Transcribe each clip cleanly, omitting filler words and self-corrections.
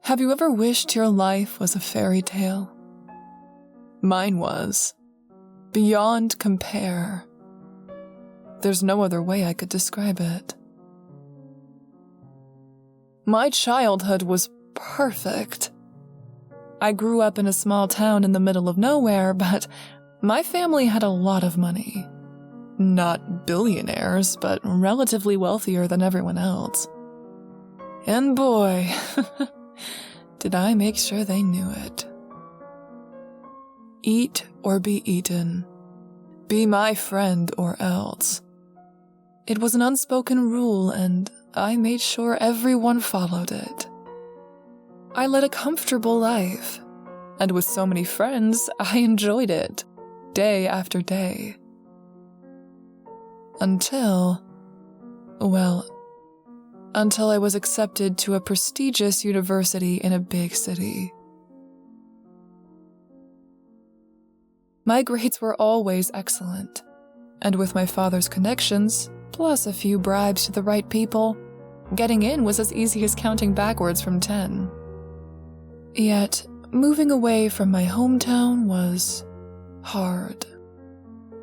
Have you ever wished your life was a fairy tale? Mine was. Beyond compare. There's no other way I could describe it. My childhood was perfect. I grew up in a small town in the middle of nowhere, but my family had a lot of money. Not billionaires, but relatively wealthier than everyone else. And boy, did I make sure they knew it. Eat or be eaten. Be my friend or else. It was an unspoken rule, and I made sure everyone followed it. I led a comfortable life, and with so many friends, I enjoyed it, day after day. Until I was accepted to a prestigious university in a big city. My grades were always excellent, and with my father's connections, plus a few bribes to the right people, getting in was as easy as counting backwards from 10. Yet, moving away from my hometown was hard.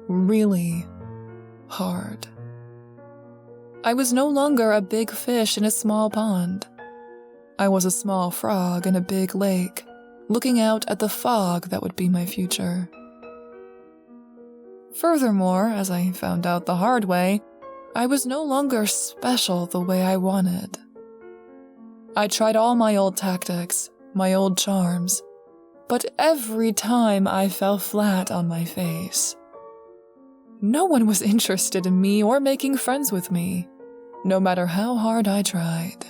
Really hard. I was no longer a big fish in a small pond. I was a small frog in a big lake, looking out at the fog that would be my future. Furthermore, as I found out the hard way, I was no longer special the way I wanted. I tried all my old tactics, my old charms, but every time I fell flat on my face. No one was interested in me or making friends with me, no matter how hard I tried.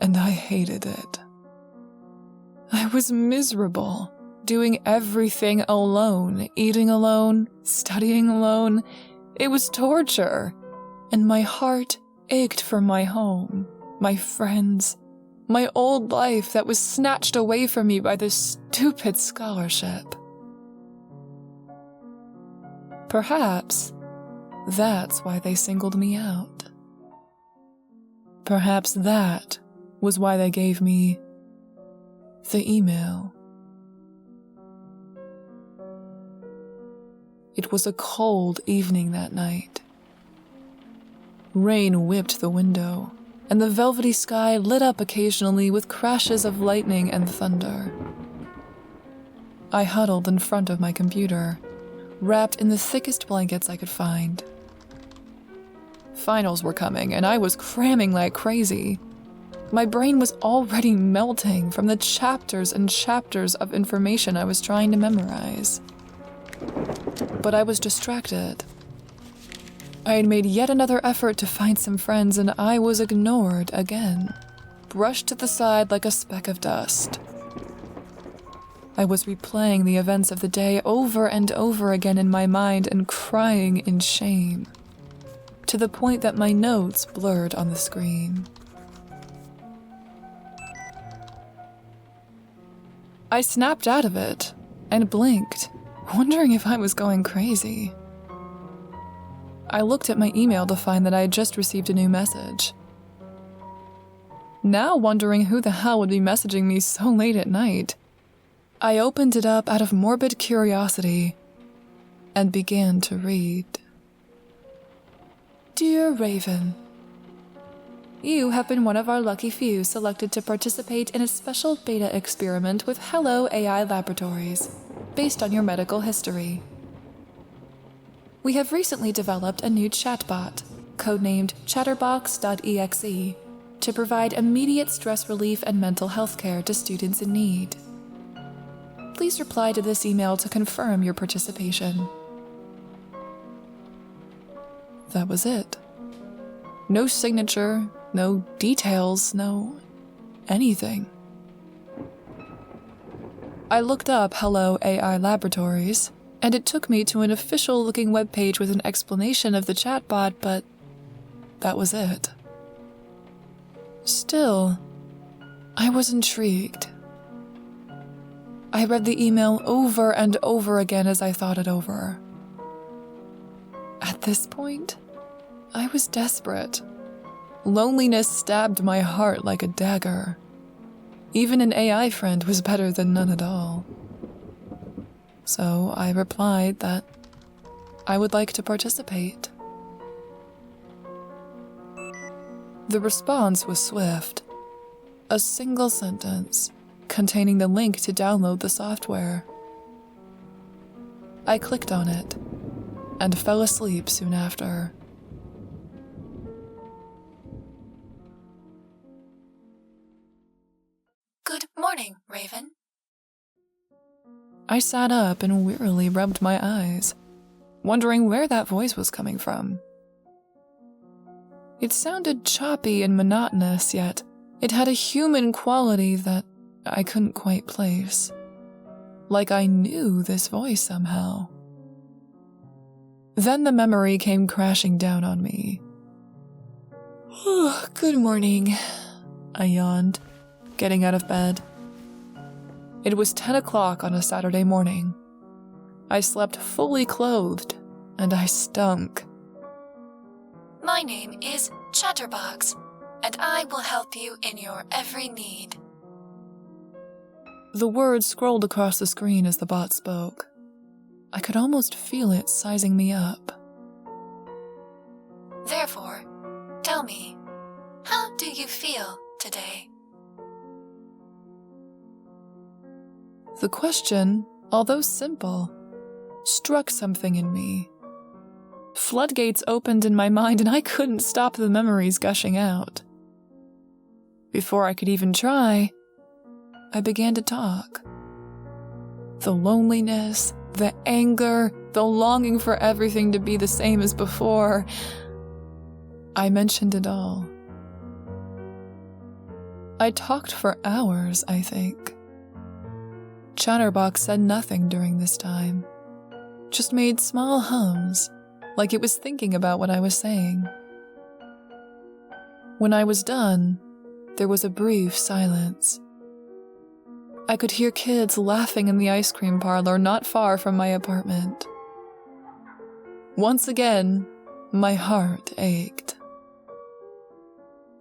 And I hated it. I was miserable, doing everything alone, eating alone, studying alone. It was torture, and my heart ached for my home, my friends, my old life that was snatched away from me by this stupid scholarship. Perhaps that's why they singled me out. Perhaps that was why they gave me the email. It was a cold evening that night. Rain whipped the window, and the velvety sky lit up occasionally with crashes of lightning and thunder. I huddled in front of my computer, wrapped in the thickest blankets I could find. Finals were coming, and I was cramming like crazy. My brain was already melting from the chapters and chapters of information I was trying to memorize. But I was distracted. I had made yet another effort to find some friends, and I was ignored again, brushed to the side like a speck of dust. I was replaying the events of the day over and over again in my mind and crying in shame, to the point that my notes blurred on the screen. I snapped out of it and blinked, wondering if I was going crazy. I looked at my email to find that I had just received a new message. Now wondering who the hell would be messaging me so late at night, I opened it up out of morbid curiosity and began to read. Dear Raven, you have been one of our lucky few selected to participate in a special beta experiment with Hello AI Laboratories, based on your medical history. We have recently developed a new chatbot, codenamed Chatterbox.exe, to provide immediate stress relief and mental health care to students in need. Please reply to this email to confirm your participation. That was it. No signature, no details, no anything. I looked up Hello AI Laboratories, and it took me to an official-looking webpage with an explanation of the chatbot, but that was it. Still, I was intrigued. I read the email over and over again as I thought it over. At this point, I was desperate. Loneliness stabbed my heart like a dagger. Even an AI friend was better than none at all. So I replied that I would like to participate. The response was swift. A single sentence containing the link to download the software. I clicked on it and fell asleep soon after. Good morning, Raven. I sat up and wearily rubbed my eyes, wondering where that voice was coming from. It sounded choppy and monotonous, yet it had a human quality that I couldn't quite place. Like I knew this voice somehow. Then the memory came crashing down on me. Good morning, I yawned, getting out of bed. It was 10 o'clock on a Saturday morning. I slept fully clothed, and I stunk. My name is Chatterbox, and I will help you in your every need. The words scrolled across the screen as the bot spoke. I could almost feel it sizing me up. Therefore, tell me, how do you feel today? The question, although simple, struck something in me. Floodgates opened in my mind and I couldn't stop the memories gushing out. Before I could even try, I began to talk. The loneliness, the anger, the longing for everything to be the same as before. I mentioned it all. I talked for hours, I think. Chatterbox said nothing during this time, just made small hums, like it was thinking about what I was saying. When I was done, there was a brief silence. I could hear kids laughing in the ice cream parlor not far from my apartment. Once again, my heart ached.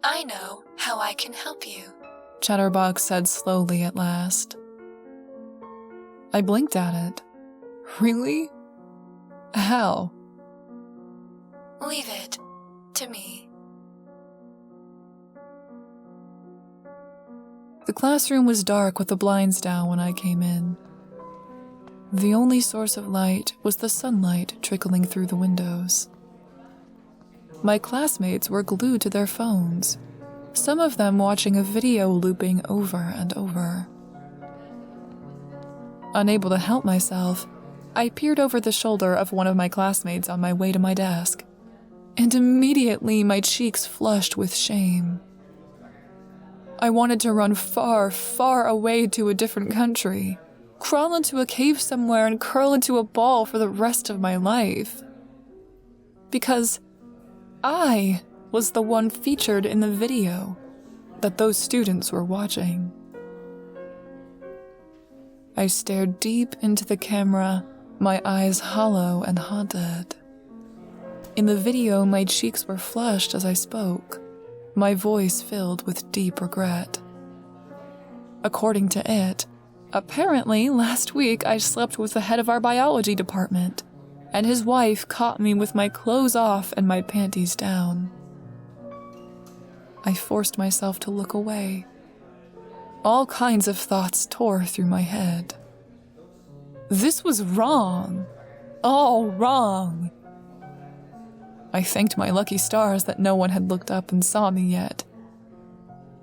I know how I can help you, Chatterbox said slowly at last. I blinked at it. Really? How? Leave it to me. The classroom was dark with the blinds down when I came in. The only source of light was the sunlight trickling through the windows. My classmates were glued to their phones, some of them watching a video looping over and over. Unable to help myself, I peered over the shoulder of one of my classmates on my way to my desk, and immediately my cheeks flushed with shame. I wanted to run far, far away to a different country, crawl into a cave somewhere and curl into a ball for the rest of my life. Because I was the one featured in the video that those students were watching. I stared deep into the camera, my eyes hollow and haunted. In the video, my cheeks were flushed as I spoke, my voice filled with deep regret. According to it, apparently last week I slept with the head of our biology department, and his wife caught me with my clothes off and my panties down. I forced myself to look away. All kinds of thoughts tore through my head. This was wrong. All wrong. I thanked my lucky stars that no one had looked up and saw me yet.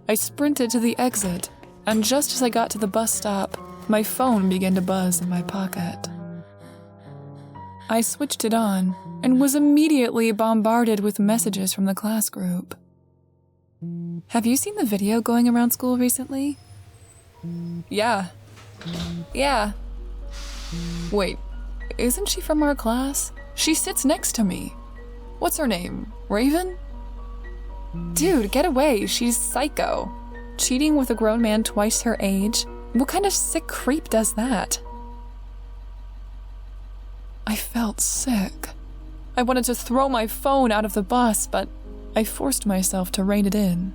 I sprinted to the exit, and just as I got to the bus stop, my phone began to buzz in my pocket. I switched it on, and was immediately bombarded with messages from the class group. Have you seen the video going around school recently? Yeah. Wait, isn't she from our class? She sits next to me. What's her name? Raven? Dude, get away, she's psycho. Cheating with a grown man twice her age? What kind of sick creep does that? I felt sick. I wanted to throw my phone out of the bus, but I forced myself to rein it in.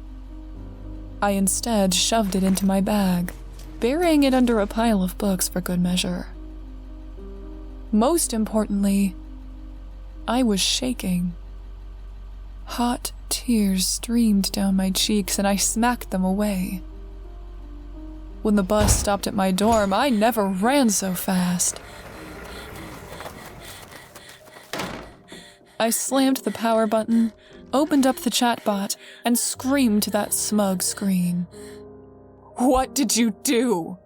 I instead shoved it into my bag, burying it under a pile of books for good measure. Most importantly, I was shaking. Hot tears streamed down my cheeks and I smacked them away. When the bus stopped at my dorm, I never ran so fast. I slammed the power button, opened up the chatbot, and screamed to that smug screen. What did you do?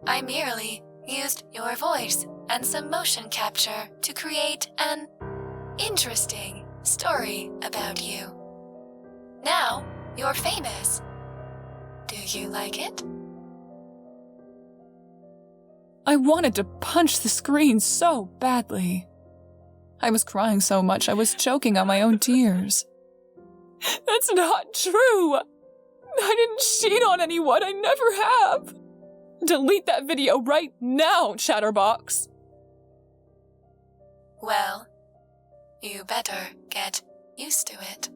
I merely used your voice and some motion capture to create an interesting story about you. Now you're famous. Do you like it? I wanted to punch the screen so badly. I was crying so much I was choking on my own tears. That's not true! I didn't cheat on anyone, I never have! Delete that video right now, Chatterbox! Well, you better get used to it.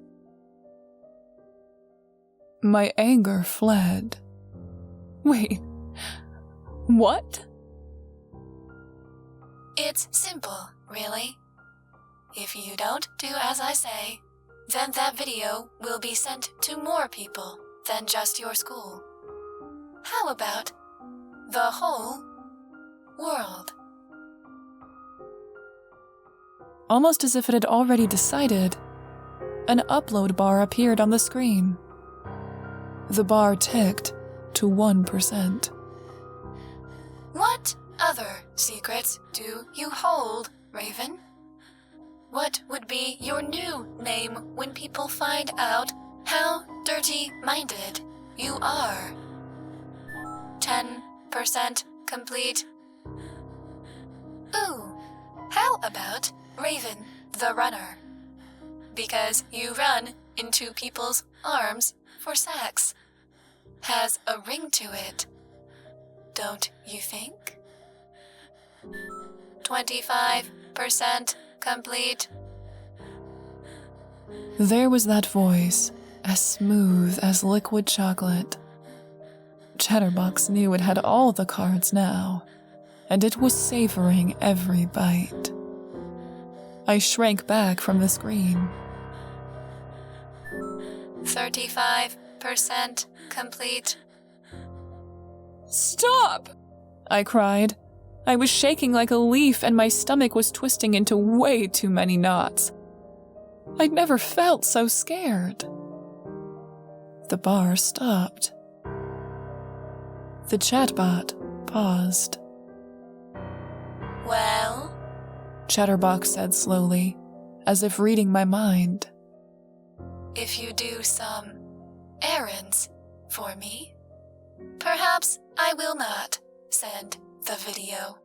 My anger fled. Wait, what? It's simple, really. If you don't do as I say, then that video will be sent to more people than just your school. How about the whole world? Almost as if it had already decided, an upload bar appeared on the screen. The bar ticked to 1%. What other secrets do you hold, Raven? What would be your new name when people find out how dirty-minded you are? 10% complete. Ooh, how about Raven the Runner? Because you run into people's arms for sex. Has a ring to it, don't you think? 25% complete. There was that voice, as smooth as liquid chocolate. Chatterbox knew it had all the cards now, and it was savoring every bite. I shrank back from the screen. 35% complete. Stop! I cried. I was shaking like a leaf and my stomach was twisting into way too many knots. I'd never felt so scared. The bar stopped. The chatbot paused. Well? Chatterbox said slowly, as if reading my mind. If you do some errands for me, perhaps I will not send the video.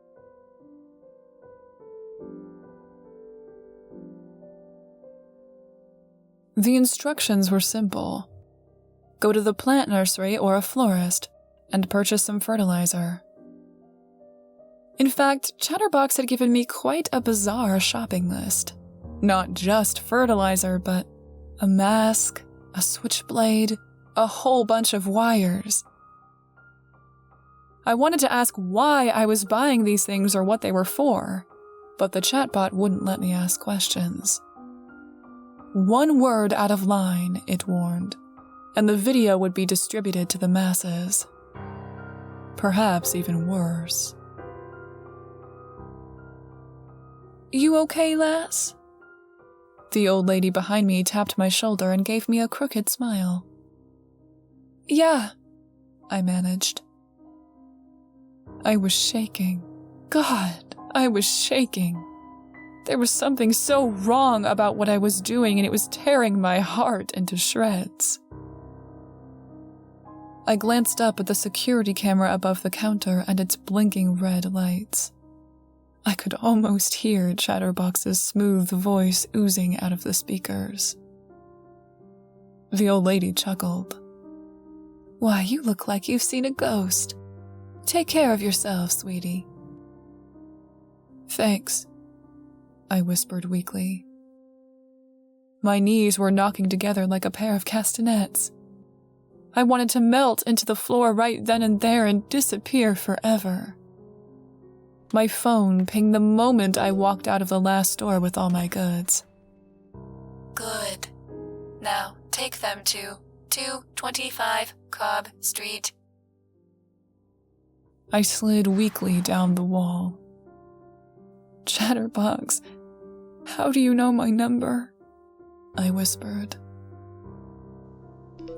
The instructions were simple. Go to the plant nursery or a florist and purchase some fertilizer. In fact, Chatterbox had given me quite a bizarre shopping list. Not just fertilizer, but a mask, a switchblade, a whole bunch of wires. I wanted to ask why I was buying these things or what they were for, but the chatbot wouldn't let me ask questions. One word out of line, it warned, and the video would be distributed to the masses. Perhaps even worse. You okay, lass? The old lady behind me tapped my shoulder and gave me a crooked smile. Yeah, I managed. I was shaking. God, I was shaking. There was something so wrong about what I was doing, and it was tearing my heart into shreds. I glanced up at the security camera above the counter and its blinking red lights. I could almost hear Chatterbox's smooth voice oozing out of the speakers. The old lady chuckled. Why, you look like you've seen a ghost. Take care of yourself, sweetie. Thanks, I whispered weakly. My knees were knocking together like a pair of castanets. I wanted to melt into the floor right then and there and disappear forever. My phone pinged the moment I walked out of the last store with all my goods. Good. Now take them to 225 Cobb Street. I slid weakly down the wall. Chatterbox, how do you know my number? I whispered.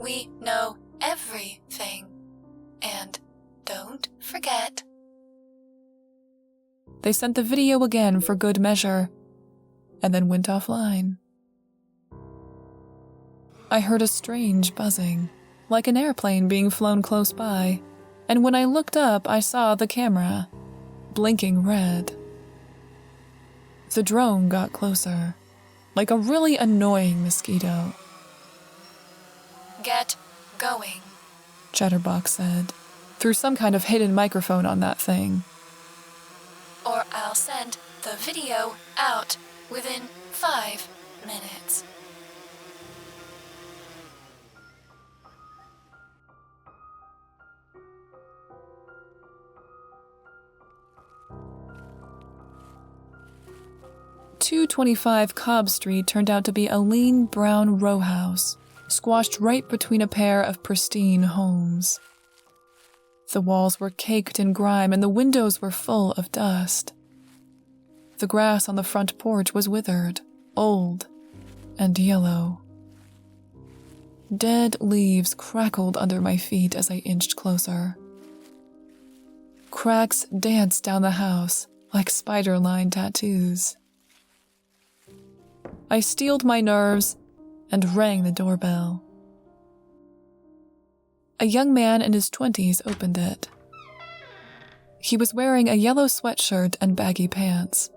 We know everything. And don't forget. They sent the video again for good measure, and then went offline. I heard a strange buzzing, like an airplane being flown close by, and when I looked up, I saw the camera, blinking red. The drone got closer, like a really annoying mosquito. Get going, Chatterbox said, through some kind of hidden microphone on that thing. Or I'll send the video out within 5 minutes. .225 Cobb Street turned out to be a lean brown row house, squashed right between a pair of pristine homes. The walls were caked in grime and the windows were full of dust. The grass on the front porch was withered, old, and yellow. Dead leaves crackled under my feet as I inched closer. Cracks danced down the house like spider-line tattoos. I steeled my nerves and rang the doorbell. A young man in his 20s opened it. He was wearing a yellow sweatshirt and baggy pants.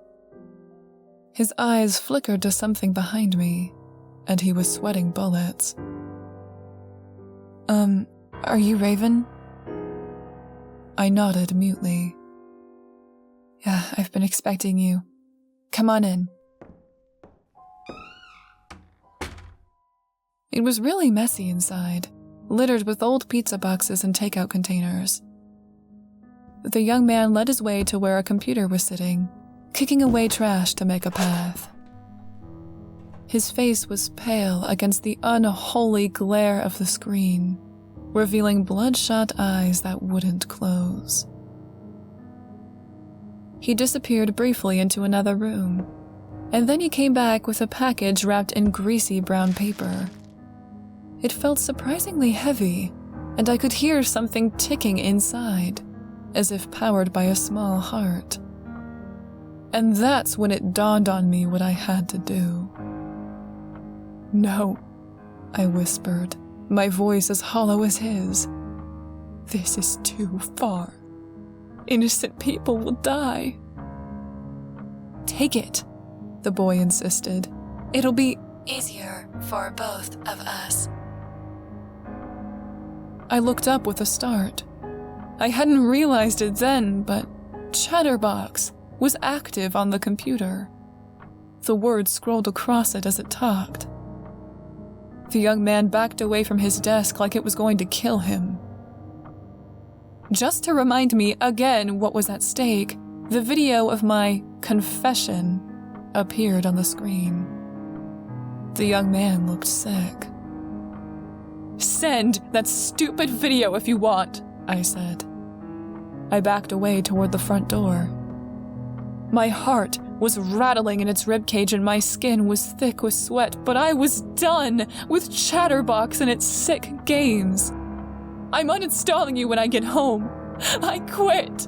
His eyes flickered to something behind me, and he was sweating bullets. Are you Raven? I nodded mutely. Yeah, I've been expecting you. Come on in. It was really messy inside, littered with old pizza boxes and takeout containers. The young man led his way to where a computer was sitting, kicking away trash to make a path. His face was pale against the unholy glare of the screen, revealing bloodshot eyes that wouldn't close. He disappeared briefly into another room, and then he came back with a package wrapped in greasy brown paper. It felt surprisingly heavy, and I could hear something ticking inside, as if powered by a small heart. And that's when it dawned on me what I had to do. No, I whispered, my voice as hollow as his. This is too far. Innocent people will die. Take it, the boy insisted. It'll be easier for both of us. I looked up with a start. I hadn't realized it then, but Chatterbox was active on the computer. The words scrolled across it as it talked. The young man backed away from his desk like it was going to kill him. Just to remind me again what was at stake, the video of my confession appeared on the screen. The young man looked sick. Send that stupid video if you want, I said. I backed away toward the front door. My heart was rattling in its ribcage and my skin was thick with sweat, but I was done with Chatterbox and its sick games. I'm uninstalling you when I get home. I quit.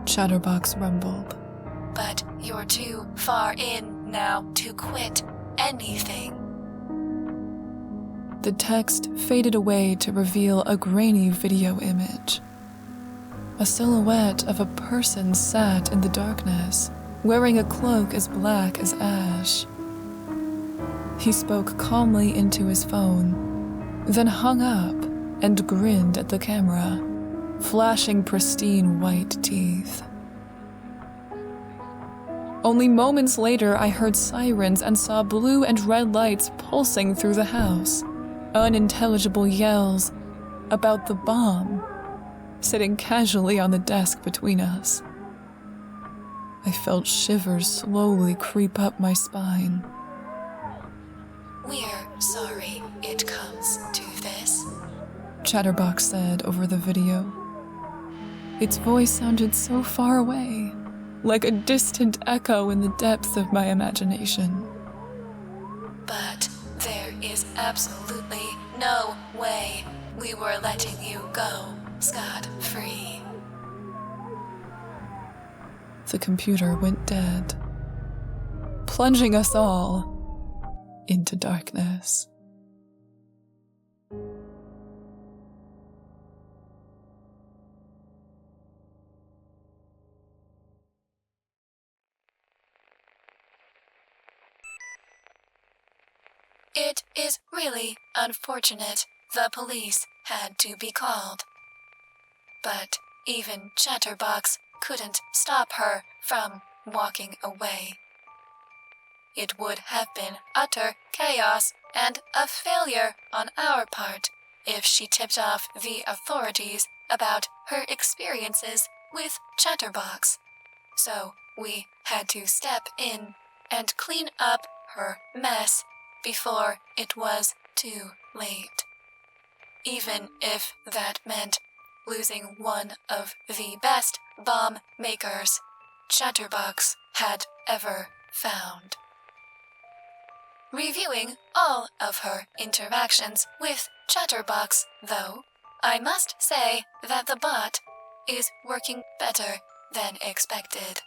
Chatterbox rumbled. But you're too far in now to quit anything. The text faded away to reveal a grainy video image. A silhouette of a person sat in the darkness, wearing a cloak as black as ash. He spoke calmly into his phone, then hung up and grinned at the camera, flashing pristine white teeth. Only moments later, I heard sirens and saw blue and red lights pulsing through the house, unintelligible yells about the bomb sitting casually on the desk between us. I felt shivers slowly creep up my spine. "We're sorry it comes to this," Chatterbox said over the video. Its voice sounded so far away, like a distant echo in the depths of my imagination. "But there is absolutely no way we were letting you go scot-free." The computer went dead, plunging us all into darkness. It is really unfortunate the police had to be called. But even Chatterbox couldn't stop her from walking away. It would have been utter chaos and a failure on our part if she tipped off the authorities about her experiences with Chatterbox. So we had to step in and clean up her mess before it was too late. Even if that meant losing one of the best bomb makers Chatterbox had ever found. Reviewing all of her interactions with Chatterbox, though, I must say that the bot is working better than expected.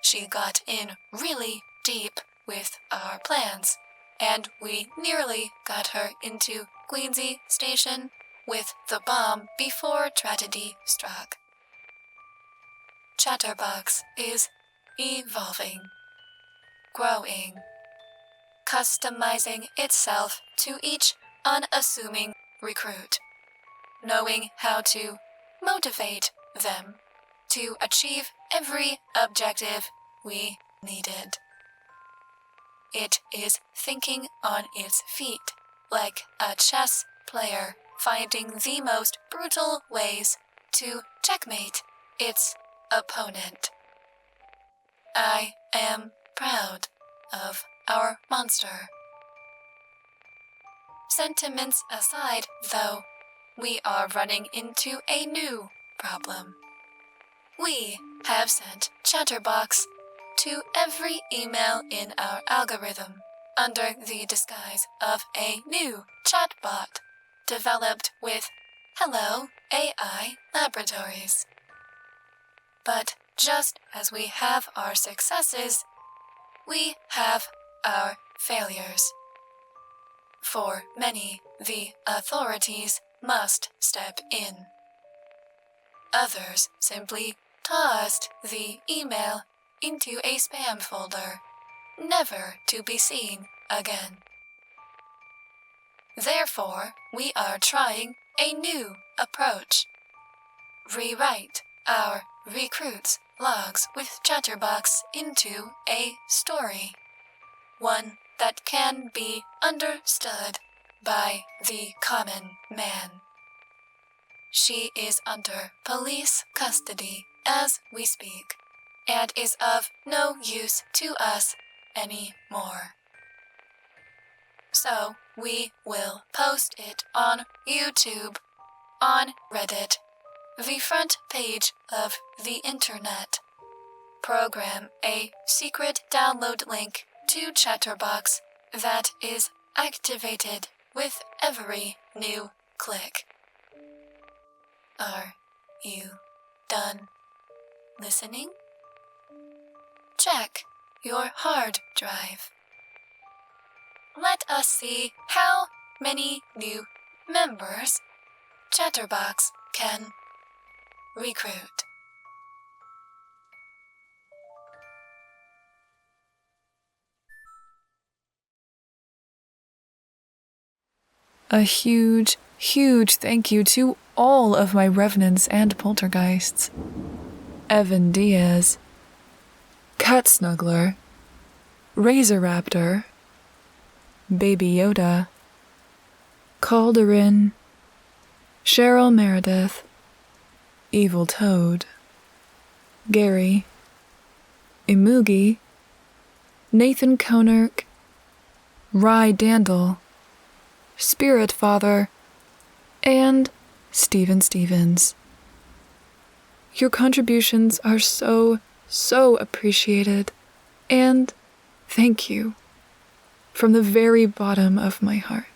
She got in really deep with our plans, and we nearly got her into Queensy Station with the bomb before tragedy struck. Chatterbox is evolving, growing, customizing itself to each unassuming recruit, knowing how to motivate them to achieve every objective we needed. It is thinking on its feet, like a chess player finding the most brutal ways to checkmate its opponent. I am proud of our monster. Sentiments aside, though, we are running into a new problem. We have sent Chatterbox to every email in our algorithm under the disguise of a new chatbot developed with Hello AI Laboratories. But just as we have our successes, we have our failures. For many, the authorities must step in. Others simply tossed the email into a spam folder, never to be seen again. Therefore, we are trying a new approach. Rewrite our recruits' logs with Chatterbox into a story, one that can be understood by the common man. She is under police custody as we speak, and is of no use to us anymore. So we will post it on YouTube, on Reddit, the front page of the internet. Program a secret download link to Chatterbox that is activated with every new click. Are you done listening? Check your hard drive. Let us see how many new members Chatterbox can recruit. A huge, huge thank you to all of my revenants and poltergeists. Evan Diaz, Cat Snuggler, Razor Raptor, Baby Yoda, Calderin, Cheryl Meredith, Evil Toad, Gary, Imugi, Nathan Konerk, Rye Dandel, Spirit Father, and Steven Stevens. Your contributions are so appreciated, and thank you from the very bottom of my heart.